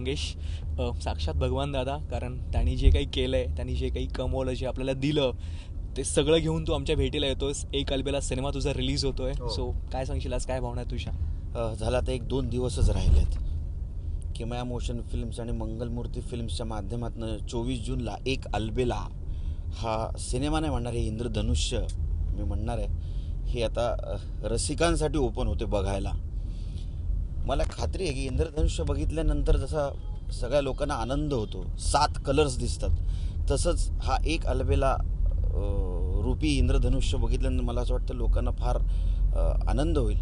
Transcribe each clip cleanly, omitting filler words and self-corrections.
मंगेश, साक्षात भगवान दादा. कारण त्यांनी जे काही केलं आहे, त्यांनी जे काही कमवलं, जे आपल्याला दिलं, ते सगळं घेऊन तू आमच्या भेटीला येतोस. एक अलबेला सिनेमा तुझा रिलीज होतोय. सो काय सांगशील, आज काय भावना आहे तुझ्या? झाला तर 1-2 दिवसच राहिलेत. किमया मोशन फिल्म्स आणि मंगलमूर्ती फिल्म्सच्या माध्यमातून 24 जूनला एक अलबेला हा सिनेमा नाही म्हणणार, हे इंद्रधनुष्य मी म्हणणार आहे. हे आता रसिकांसाठी ओपन होते बघायला. मला खात्री आहे की इंद्रधनुष्य बघितल्यानंतर जसा सगळ्या लोकांना आनंद होतो, 7 कलर्स दिसतात, तसंच हा एक अलबेला रूपी इंद्रधनुष्य बघितल्यानंतर मला असं वाटतं लोकांना फार आनंद होईल.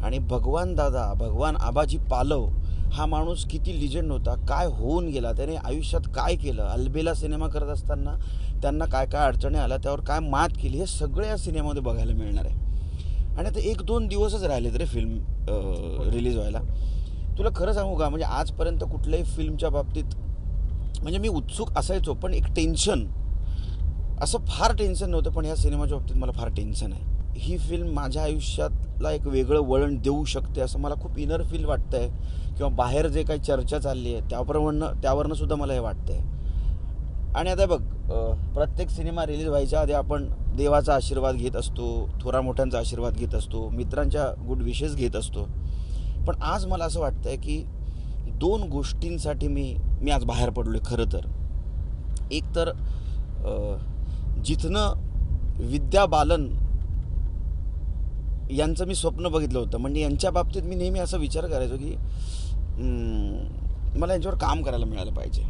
आणि भगवान दादा, भगवान आबाजी पालव हा माणूस किती लिजेंड होता, काय होऊन गेला, त्याने आयुष्यात काय केलं, अलबेला सिनेमा करत असताना त्यांना काय काय अडचणी आल्या, त्यावर काय मात केली, हे सगळं या सिनेमामध्ये बघायला मिळणार आहे. आणि आता 1-2 दिवसच राहिलेत रे फिल्म रिलीज व्हायला. तुला खरं सांगू का, म्हणजे आजपर्यंत कुठल्याही फिल्मच्या बाबतीत म्हणजे मी उत्सुक असायचो, पण एक टेन्शन, असं फार टेन्शन नव्हतं, पण ह्या सिनेमाच्या बाबतीत मला फार टेन्शन आहे. ही फिल्म माझ्या आयुष्यातला एक वेगळं वळण देऊ शकते असं मला खूप इनर फील वाटतं आहे. किंवा बाहेर जे काही चर्चा चालली आहे त्यावरनं सुद्धा मला हे वाटतं आहे. आणि आता बघ, प्रत्येक सिनेमा रिलीज व्हायच्या आधी आपण देवाचा आशीर्वाद घेत असतो, थोरा मोठ्यांचा आशीर्वाद घेत असतो, मित्रांच्या गुड विशेस घेत असतो. पण आज मला असं वाटतं आहे की 2 गोष्टींसाठी मी आज बाहेर पडलो आहे खरं तर. एक तर जिथनं विद्या बालन यांचं मी स्वप्न बघितलं होतं. म्हणजे यांच्या बाबतीत मी नेहमी असा विचार करायचो की मला यांच्यावर काम करायला मिळालं पाहिजे.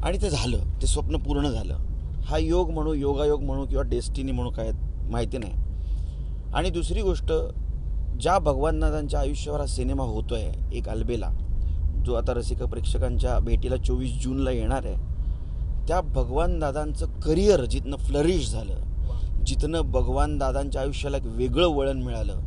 आणि ते झालं, ते स्वप्न पूर्ण झालं. हा योग म्हणू, योगायोग म्हणू किंवा डेस्टिनी म्हणू, काय माहिती नाही. आणि दुसरी गोष्ट, ज्या भगवानदादांच्या आयुष्यावर हा सिनेमा होतो आहे एक अलबेला, जो आता रसिक प्रेक्षकांच्या भेटीला 24 जूनला येणार आहे, त्या भगवानदादांचं करिअर जिथनं फ्लरिश झालं, जिथनं भगवानदादांच्या आयुष्याला एक वेगळं वळण मिळालं,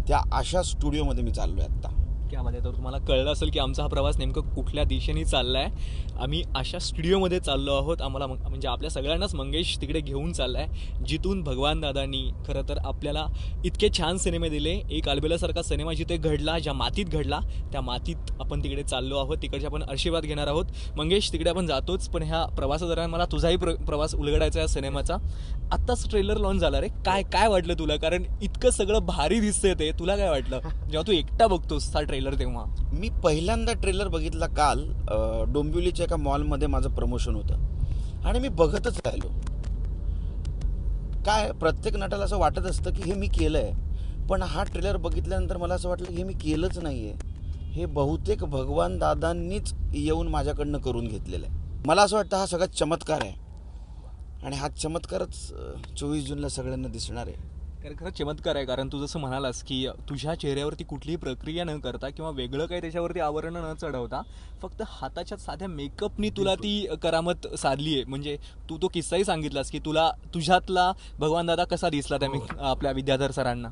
त्या आशा स्टुडिओमध्ये मी चाललो आहे आत्ता. त्यामध्ये तर तुम्हाला कळलं असेल की आमचा हा प्रवास नेमकं कुठल्या दिशेने चालला आहे. आम्ही अशा स्टुडिओमध्ये चाललो आहोत. आम्हाला म्हणजे आपल्या सगळ्यांनाच मंगेश तिकडे घेऊन चालला आहे, जिथून भगवान दादांनी खरं तर आपल्याला इतके छान सिनेमे दिले. एक अलबेलासारखा सिनेमा जिथे घडला, ज्या मातीत घडला, त्या मातीत आपण तिकडे चाललो आहोत. तिकडचे आपण आशीर्वाद घेणार आहोत. मंगेश, तिकडे आपण जातोच, पण ह्या प्रवासादरम्यान मला तुझाही प्रवास उलगडायचा आहे सिनेमाचा. आत्ताच ट्रेलर लॉन्च झाला रे, काय वाटलं तुला? कारण इतकं सगळं भारी दिसतंय ते. तुला काय वाटलं जेव्हा तू एकटा बघतोस हा ट्रेलर तेव्हा? मी पहिल्यांदा ट्रेलर बघितला काल. डोंबिवलीच्या एका मॉलमध्ये माझं प्रमोशन होतं आणि मी बघतच राहिलो. काय, प्रत्येक नटाला असं वाटत असतं की हे मी केलं आहे, पण हा ट्रेलर बघितल्यानंतर मला असं वाटलं की हे मी केलंच नाही आहे. हे बहुतेक भगवान दादांनीच येऊन माझ्याकडनं करून घेतलेलं आहे. मला असं वाटतं हा सगळा चमत्कार आहे आणि हा चमत्कारच 24 जूनला सगळ्यांना दिसणार आहे. खरंच चमत्कार आहे. कारण तू जसं म्हणालास की तुझ्या चेहऱ्यावरती कुठलीही प्रक्रिया न करता किंवा वेगळं काही त्याच्यावरती आवरण न चढवता, फक्त हाताच्या साध्या मेकअपनी तुला ती करामत साधली आहे. म्हणजे तू तो किस्साही सांगितलास की तुला तुझ्यातला भगवान दादा कसा दिसला त्या आपल्या विद्याधर सरांना.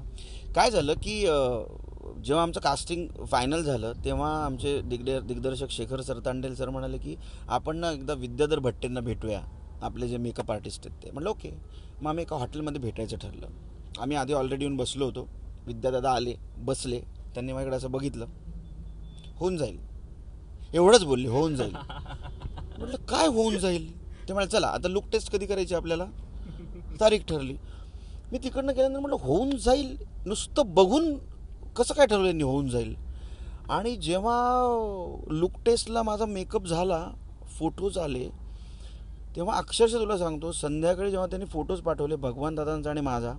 काय झालं की जेव्हा आमचं कास्टिंग फायनल झालं तेव्हा आमचे दिग्दर्शक शेखर सरतांडेल सर म्हणाले की आपण ना एकदा विद्याधर भट्टेंना भेटूया, आपले जे मेकअप आर्टिस्ट आहेत ते. म्हटलं ओके. मग आम्ही एका हॉटेलमध्ये भेटायचं ठरलं. आम्ही आधी ऑलरेडी येऊन बसलो होतो. विद्यादादा आले, बसले, त्यांनी माझ्याकडे असं बघितलं, होऊन जाईल एवढंच बोलले, होऊन जाईल. म्हटलं काय होऊन जाईल? ते म्हणाले चला आता लुक टेस्ट कधी करायची आपल्याला, तारीख ठरली. मी तिकडनं गेल्यानंतर म्हटलं होऊन जाईल, नुसतं बघून कसं काय ठरवलं यांनी होऊन जाईल? आणि जेव्हा लुक टेस्टला माझा मेकअप झाला, फोटोज आले, तेव्हा अक्षरशः तुला सांगतो, संध्याकाळी जेव्हा त्यांनी फोटोज पाठवले भगवान दादांचा आणि माझा,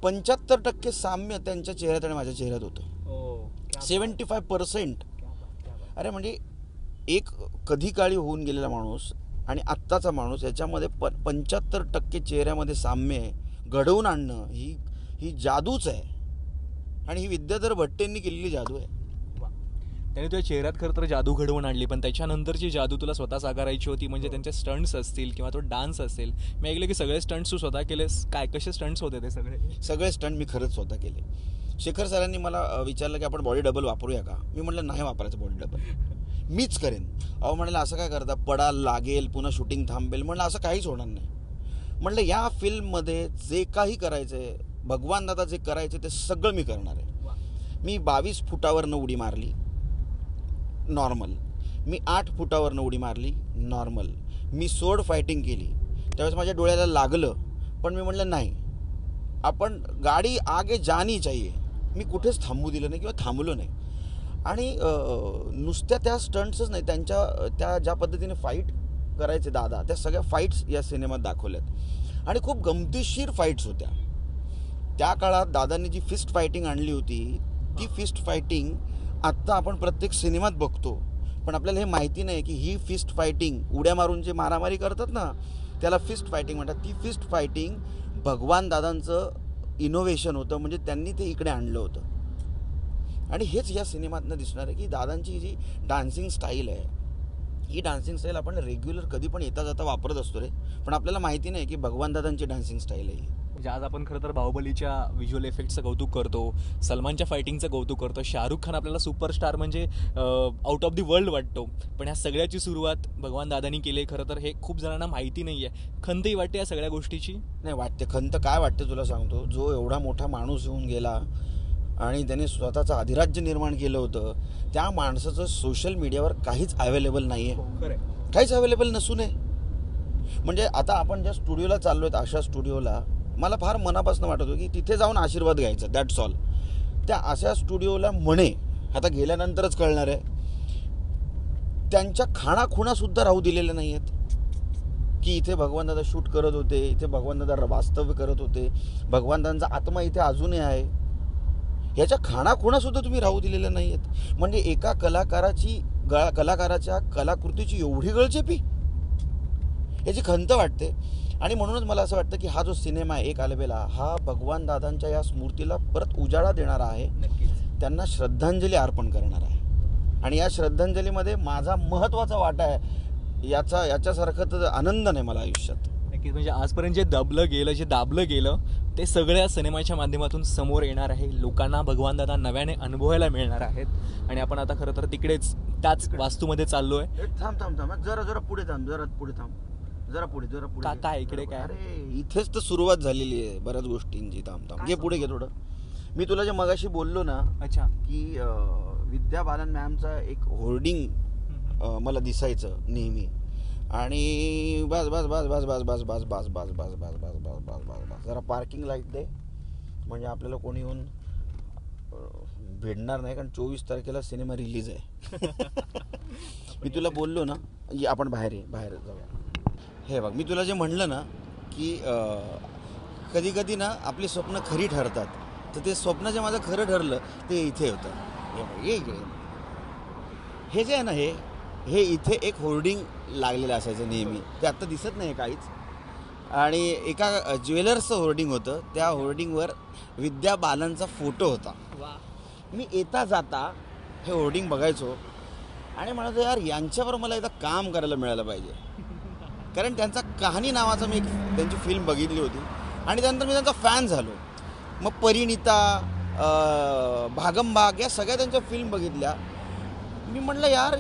75% साम्य त्यांच्या चेहऱ्यात आणि माझ्या चेहऱ्यात होतं. 75%. अरे म्हणजे एक कधी काळी होऊन गेलेला माणूस आणि आत्ताचा माणूस याच्यामध्ये 75% चेहऱ्यामध्ये साम्य घडवून आणणं ही जादूच आहे. आणि ही विद्याधर भट्टेंनी केलेली जादू आहे. त्याने तुझ्या चेहऱ्यात खरं तर जादू घडवून आणली, पण त्याच्यानंतरची जादू तुला स्वतः साकारायची होती. म्हणजे त्यांचे स्टंट्स असतील किंवा तो डान्स असेल. मी ऐकलं की सगळे स्टंट्स तू स्वतः केलेस. काय कसे स्टंट्स होते ते सगळे स्टंट मी खरंच स्वतः केले. शेखर सरांनी मला विचारलं की आपण बॉडी डबल वापरूया का? मी म्हटलं नाही वापरायचं बॉडी डबल, मीच करेन. अहो म्हणाले असं काय करता, पडाल लागेल, पुन्हा शूटिंग थांबेल. म्हटलं असं काहीच होणार नाही. म्हटलं या फिल्ममध्ये जे काही करायचं आहे, भगवान दादा जे करायचे ते सगळं मी करणार आहे. मी 22 फुटावरनं उडी मारली. नॉर्मल. मी 8 फुटावरनं उडी मारली, नॉर्मल. मी सोड फायटिंग केली, त्यावेळेस माझ्या डोळ्याला लागलं, पण मी म्हटलं नाही, आपण गाडी आगे जानी चाहिए. मी कुठेच थांबू दिलं नाही किंवा थांबलो नाही. आणि नुसत्या त्या स्टंट्सच नाही, त्या ज्या पद्धतीने फाईट करायचे दादा, त्या सगळ्या फाईट्स या सिनेमात दाखवल्यात आणि खूप गमतीशीर फाईट्स होत्या. त्या काळात दादांनी जी फिस्ट फायटिंग आणली होती, ती फिस्ट फायटिंग आत्ता आपण प्रत्येक सिनेमात बघतो, पण आपल्याला हे माहिती नाही की ही फिस्ट फायटिंग, उड्या मारून जे मारामारी करतात ना, त्याला फिस्ट फायटिंग म्हणतात. ती फिस्ट फायटिंग भगवान दादांचं इनोव्हेशन होतं, म्हणजे त्यांनी ते इकडे आणलं होतं. आणि हेच या सिनेमातनं दिसणार आहे की दादांची जी डान्सिंग स्टाईल आहे, ही डान्सिंग स्टाईल आपण रेग्युलर कधी पण येता जाता वापरत असतो रे, पण आपल्याला माहिती नाही की भगवान दादांची डान्सिंग स्टाईल आहे. म्हणजे आज आपण खरं तर बाहुबलीच्या व्हिज्युअल इफेक्ट्सचं कौतुक करतो, सलमानच्या फायटिंगचं कौतुक करतो, शाहरुख खान आपल्याला सुपरस्टार म्हणजे आउट ऑफ दी वर्ल्ड वाटतो, पण ह्या सगळ्याची सुरुवात भगवान दादांनी केली. खरं तर हे खूप जणांना माहिती नाही आहे. खंतही वाटते या सगळ्या गोष्टीची? नाही वाटते खंत. काय वाटते तुला सांगतो, जो एवढा मोठा माणूस येऊन गेला आणि त्याने स्वतःचं अधिराज्य निर्माण केलं होतं, त्या माणसाचं सोशल मीडियावर काहीच अवेलेबल नाही आहे. खरं काहीच अवेलेबल नसून आहे. म्हणजे आता आपण ज्या स्टुडिओला चाललो आहेत, अशा स्टुडिओला मला फार मनापासून वाटत होतं की तिथे जाऊन आशीर्वाद घ्यायचा, दॅट्स ऑल. त्या अशा स्टुडिओला म्हणे, आता गेल्यानंतरच कळणार आहे, त्यांच्या खाणाखुणासुद्धा राहू दिलेल्या नाही आहेत की इथे भगवानदादा शूट करत होते, इथे भगवानदादा वास्तव्य करत होते, भगवानदादांचा आत्मा इथे अजूनही आहे. ह्याच्या खाणाखुणासुद्धा तुम्ही राहू दिलेल्या नाही आहेत. म्हणजे एका कलाकाराच्या कलाकृतीची एवढी गळचेपी, याची खंत वाटते. आणि म्हणूनच मला असं वाटतं की हा जो सिनेमा आहे एक अलबेला, हा भगवान दादांच्या या स्मृतीला परत उजाळा देणारा आहे, त्यांना श्रद्धांजली अर्पण करणार आहे. आणि या श्रद्धांजलीमध्ये माझा महत्त्वाचा वाटा आहे. याच्यासारखं तर आनंद नाही मला आयुष्यात. नक्कीच. म्हणजे आजपर्यंत जे दबलं गेलं, जे दाबलं गेलं, ते सगळ्या सिनेमाच्या माध्यमातून समोर येणार आहे. लोकांना भगवान दादा नव्याने अनुभवायला मिळणार आहेत. आणि आपण आता खरं तर तिकडेच त्याच वास्तूमध्ये चाललोय. थांब जरा पुढे थांब, जरा पुढे काय इकडे काय? अरे इथेच तर सुरुवात झालेली आहे बऱ्याच गोष्टींची. थांब घे पुढे घे थोडं. मी तुला जे मगाशी बोललो ना, अच्छा, की विद्या बालन मॅमचा एक होर्डिंग मला दिसायचं नेहमी. आणि बस बस बस बस बस बस बस बस बस बस बस बस बस बस बस बस जरा पार्किंग लाईट दे, म्हणजे आपल्याला कोणी येऊन भेटणार नाही, कारण 24 तारखेला सिनेमा रिलीज आहे. मी तुला बोललो ना, आपण बाहेर जाऊया. हे बघ, मी तुला जे म्हणलं ना की कधी कधी ना आपली स्वप्न खरी ठरतात, तर ते स्वप्न जे माझं खरं ठरलं ते इथे होतं. हे जे आहे ना, हे इथे एक होर्डिंग लागलेलं असायचं नेहमी, ते आत्ता दिसत नाही काहीच. आणि एका ज्वेलर्सचं होर्डिंग होतं, त्या होर्डिंगवर विद्या बालनचा फोटो होता. मी येता जाता हे होर्डिंग बघायचो आणि म्हणायचो यार, यांच्यावर मला एकदा काम करायला मिळालं पाहिजे, कारण त्यांचा कहाणी नावाचं मी त्यांची फिल्म बघितली होती आणि त्यानंतर मी त्यांचा फॅन झालो. मग परिणिता, भागमभाग या सगळ्या त्यांच्या फिल्म बघितल्या. मी म्हटलं यार,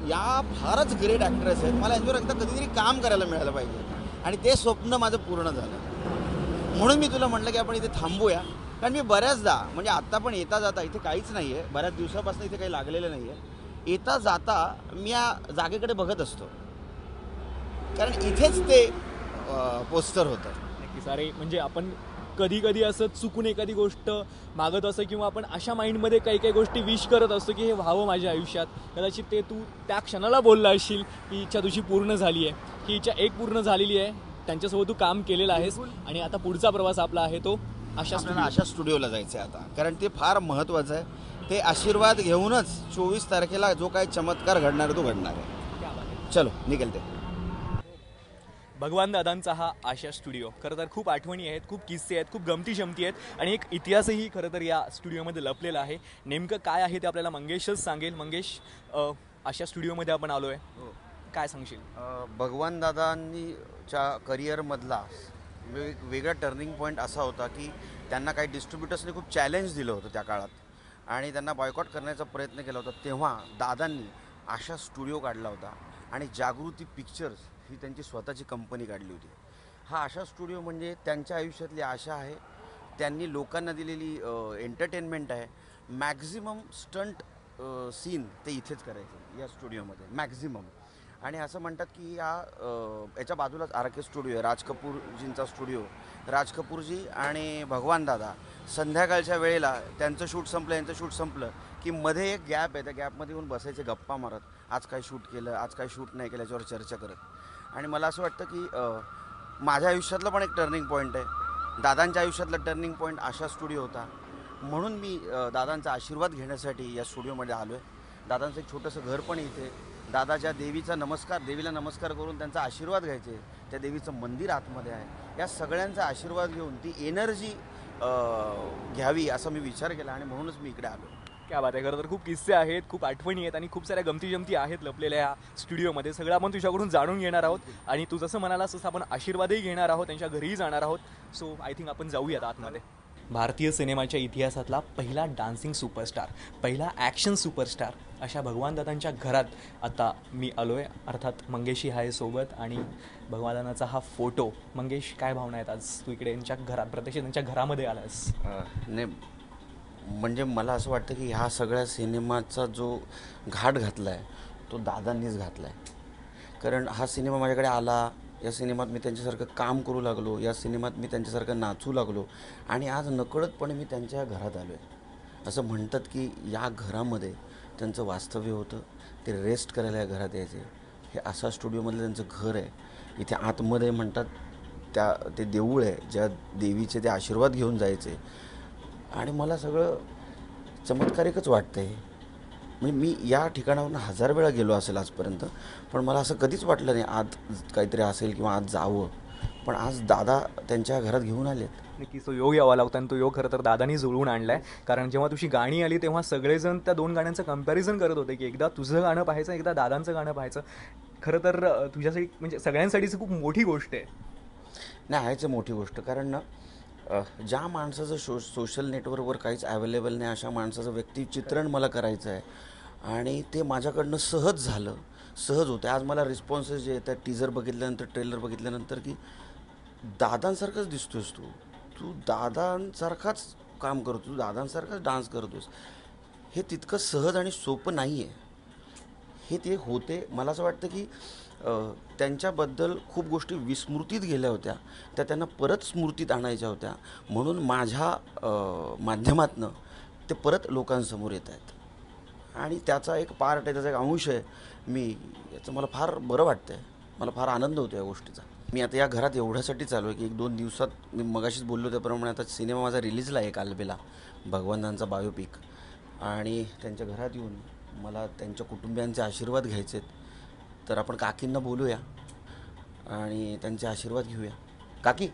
या फारच ग्रेट ॲक्ट्रेस आहेत, मला यांच्यावर एकदा कधीतरी काम करायला मिळालं पाहिजे. आणि ते स्वप्न माझं पूर्ण झालं. म्हणून मी तुला म्हटलं की आपण इथे थांबूया, कारण मी बऱ्याचदा, म्हणजे आत्ता पण येता जाता, इथे काहीच नाही आहे, बऱ्याच दिवसापासून इथे काही लागलेलं नाही आहे, येता जाता मी या जागेकडे बघत असतो, कारण इथेच ते पोस्टर होतं. नक्कीच. अरे म्हणजे आपण कधी कधी असं चुकून एखादी गोष्ट मागत असतो, किंवा आपण अशा माइंडमध्ये काही काही गोष्टी विश करत असतो की हे व्हावं माझ्या आयुष्यात. कदाचित ते तू त्या क्षणाला बोलला असशील, ही इच्छा तुझी पूर्ण झाली आहे, ही इच्छा एक पूर्ण झालेली आहे, त्यांच्यासोबत तू काम केलेलं आहेस. आणि आता पुढचा प्रवास आपला आहे तो अशा स्टुडिओला जायचं आहे आता, कारण ते फार महत्त्वाचं आहे. ते आशीर्वाद घेऊनच 24 तारखेला जो काही चमत्कार घडणार आहे तो घडणार आहे. चलो निघेल. भगवान दादांचा हा आशा स्टुडिओ. खरं तर खूप आठवणी आहेत, खूप किस्से आहेत, खूप गमती शमती आहेत आणि एक इतिहासही खरं तर या स्टुडिओमध्ये लपलेला आहे. नेमकं काय आहे ते आपल्याला मंगेशच सांगेल. मंगेश, आशा स्टुडिओमध्ये आपण आलो आहे, काय सांगशील? भगवान दादांनीच्या करिअरमधला वेगळा टर्निंग पॉईंट असा होता की त्यांना काही डिस्ट्रीब्युटर्सने खूप चॅलेंज दिलं होतं त्या काळात आणि त्यांना बॉयकॉट करण्याचा प्रयत्न केला होता. तेव्हा दादांनी आशा स्टुडिओ काढला होता आणि जागृती पिक्चर्स ही त्यांची स्वतःची कंपनी काढली होती. हा आशा स्टुडिओ म्हणजे त्यांच्या आयुष्यातली आशा आहे, त्यांनी लोकांना दिलेली एंटरटेनमेंट आहे. मॅक्झिमम स्टंट सीन ते इथेच करायचे या स्टुडिओमध्ये मॅक्झिमम. आणि असं म्हणतात की याच्या बाजूलाच आर के स्टुडिओ आहे, राज कपूरजींचा स्टुडिओ. राज कपूरजी आणि भगवान दादा संध्याकाळच्या वेळेला त्यांचं शूट संपलं, यांचं शूट संपलं की मध्ये एक गॅप आहे, त्या गॅपमध्ये येऊन बसायचे गप्पा मारत, आज काय शूट केलं, आज काय शूट नाही केलं, याच्यावर चर्चा करत. आणि मला असं वाटतं की माझ्या आयुष्यातलं पण एक टर्निंग पॉईंट आहे, दादांच्या आयुष्यातलं टर्निंग पॉईंट आशा स्टुडिओ होता. म्हणून मी दादांचा आशीर्वाद घेण्यासाठी या स्टुडिओमध्ये आलो आहे. दादांचं एक छोटंसं घर पण इथे. दादाच्या देवीला नमस्कार करून त्यांचा आशीर्वाद घ्यायचे. त्या देवीचं मंदिर आतमध्ये आहे. या सगळ्यांचा आशीर्वाद घेऊन ती एनर्जी घ्यावी असा मी विचार केला आणि म्हणूनच मी इकडे आलो. क्या बात आहे. खरं तर खूप किस्से आहेत, खूप आठवणी आहेत आणि खूप साऱ्या गमती जमती आहेत लपलेल्या या स्टुडिओमध्ये. सगळं आपण तुझ्याकडून जाणून घेणार आहोत आणि तू जसं म्हणालास तसं आपण आशीर्वादही घेणार आहोत, त्यांच्या घरीही जाणार आहोत. सो आय थिंक आपण जाऊयात आतमध्ये. भारतीय सिनेमाच्या इतिहासातला पहिला डान्सिंग सुपरस्टार, पहिला ॲक्शन सुपरस्टार अशा भगवानदादांच्या घरात आता मी आलो आहे. अर्थात मंगेशही आहे सोबत आणि भगवानदादांचा हा फोटो. मंगेश, काय भावना आहेत आज तू इकडे यांच्या घरात, प्रत्यक्ष त्यांच्या घरामध्ये आलास? नाही, म्हणजे मला असं वाटतं की ह्या सगळ्या सिनेमाचा जो घाट घातला आहे तो दादांनीच घातला आहे. कारण हा सिनेमा माझ्याकडे आला, या सिनेमात मी त्यांच्यासारखं काम करू लागलो, या सिनेमात मी त्यांच्यासारखं नाचू लागलो आणि आज नकळतपणे मी त्यांच्या घरात आलो आहे. असं म्हणतात की या घरामध्ये त्यांचं वास्तव्य होतं, ते रेस्ट करायला या घरात यायचे. हे आशा स्टुडिओमधलं त्यांचं घर आहे. इथे आतमध्ये म्हणतात ते देऊळ आहे, ज्या देवीचे ते आशीर्वाद घेऊन जायचे. आणि मला सगळं चमत्कारिकच वाटतं आहे. म्हणजे मी या ठिकाणावरून 1000 वेळा गेलो असेल आजपर्यंत, पण मला असं कधीच वाटलं नाही आत काहीतरी असेल किंवा आज जावं. पण आज दादा त्यांच्या घरात घेऊन आलेत. नक्कीच तो योग यावा लागतो आणि तो योग खरं तर दादानी जुळवून आणला आहे. कारण जेव्हा तुझी गाणी आली तेव्हा सगळेजण त्या 2 गाण्यांचं कम्पॅरिझन करत होते की एकदा तुझं गाणं पाहायचं, एकदा दादांचं गाणं पाहायचं. खरं तर तुझ्यासाठी म्हणजे सगळ्यांसाठीच खूप मोठी गोष्ट आहे. नाही, आहेच मोठी गोष्ट. कारण ना ज्या माणसाचं सोशल नेटवर्कवर काहीच अवेलेबल नाही अशा माणसाचं व्यक्तिचित्रण मला करायचं आहे आणि ते माझ्याकडनं सहज झालं, सहज होतं. आज मला रिस्पॉन्सेस जे येतात टीजर बघितल्यानंतर, ट्रेलर बघितल्यानंतर की दादांसारखंच दिसतोस तू दादांसारखाच काम करतो, तू दादांसारखाच डान्स करतोस. हे तितकं सहज आणि सोपं नाही आहे. हे ते होते. मला असं वाटतं की त्यांच्याबद्दल खूप गोष्टी विस्मृतीत गेल्या होत्या, त्या त्यांना परत स्मृतीत आणायच्या होत्या. म्हणून माझ्या माध्यमातनं ते परत लोकांसमोर येत आहेत आणि त्याचा एक पार्ट आहे, त्याचा एक अंश आहे मी. याचं मला फार बरं वाटतं आहे, मला फार आनंद होतो या गोष्टीचा. मी आता या घरात एवढ्यासाठी चालू आहे की 1-2 दिवसात मी मगाशीच बोललो त्याप्रमाणे आता सिनेमा माझा रिलीजला आहे कालबेला, भगवंतांचा बायोपिक. आणि त्यांच्या घरात येऊन मला त्यांच्या कुटुंबियांचे आशीर्वाद घ्यायचे आहेत. तर आपण काकींना बोलूया आणि त्यांचे आशीर्वाद घेऊया. काकी,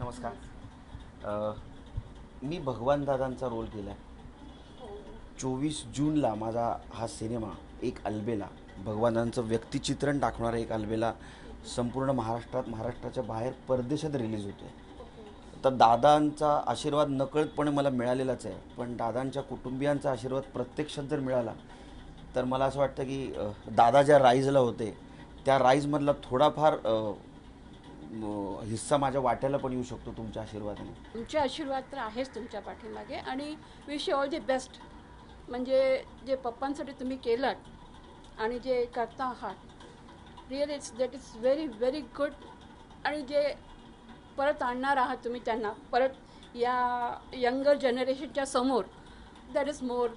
नमस्कार. मी भगवान दादांचा रोल केला आहे. 24 जूनला माझा हा सिनेमा एक अलबेला, भगवानांचं व्यक्तिचित्रण टाकणारा एक अलबेला संपूर्ण महाराष्ट्राच्या बाहेर परदेशात रिलीज होतो आहे. तर दादांचा आशीर्वाद नकळतपणे मला मिळालेलाच आहे, पण दादांच्या कुटुंबियांचा आशीर्वाद प्रत्यक्षात जर मिळाला तर मला असं वाटतं की दादा ज्या राईजला होते त्या राईजमधला थोडाफार हिस्सा माझ्या वाट्याला पण येऊ शकतो तुमच्या आशीर्वादाने. तुमचे आशीर्वाद तर आहेच तुमच्या पाठीमागे आणि विश ऑल दी बेस्ट. म्हणजे जे पप्पांसाठी तुम्ही केलं आणि जे करता आहात really that is very very good. आणि जे परत आणणार आहात तुम्ही त्यांना परत या यंगर जनरेशनच्या समोर, दॅट इज मोर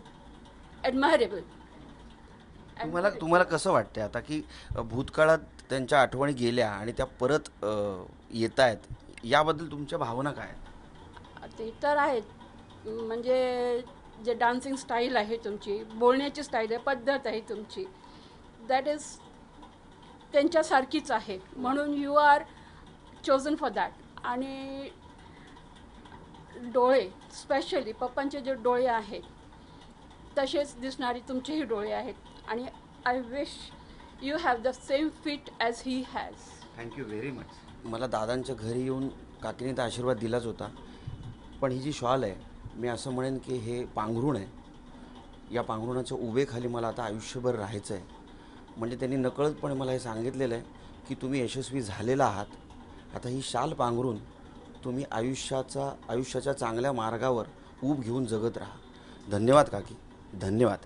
ॲडमायरेबल. तुम्हाला कसं वाटतं आता की भूतकाळात त्यांच्या आठवणी गेल्या आणि त्या परत येत आहेत, याबद्दल तुमच्या भावना काय आहेत? ते तर आहेत. म्हणजे जे डान्सिंग स्टाईल आहे तुमची, बोलण्याची स्टाईल आहे, पद्धत आहे तुमची, दॅट इज त्यांच्यासारखीच आहे. म्हणून you are chosen for that. आणि डोळे, स्पेशली पप्पांचे जे डोळे आहेत तसेच दिसणारे तुमचेही डोळे आहेत. आणि I wish you have the same fit as he has. Thank you very much. मला दादांच्या घरी येऊन काकीने तर आशीर्वाद दिलाच होता, पण ही जी शॉल आहे मी असं म्हणेन की हे पांघरूण आहे. या पांघरुणाच्या उभेखाली मला आता आयुष्यभर राहायचं आहे. म्हणजे त्यांनी नकळतपणे मला हे सांगितलेलं आहे की तुम्ही यशस्वी झालेला आहात, आता ही शाल पांघरून तुम्ही आयुष्याच्या चांगल्या मार्गावर ऊब घेऊन जगत राहा. धन्यवाद काकी, धन्यवाद.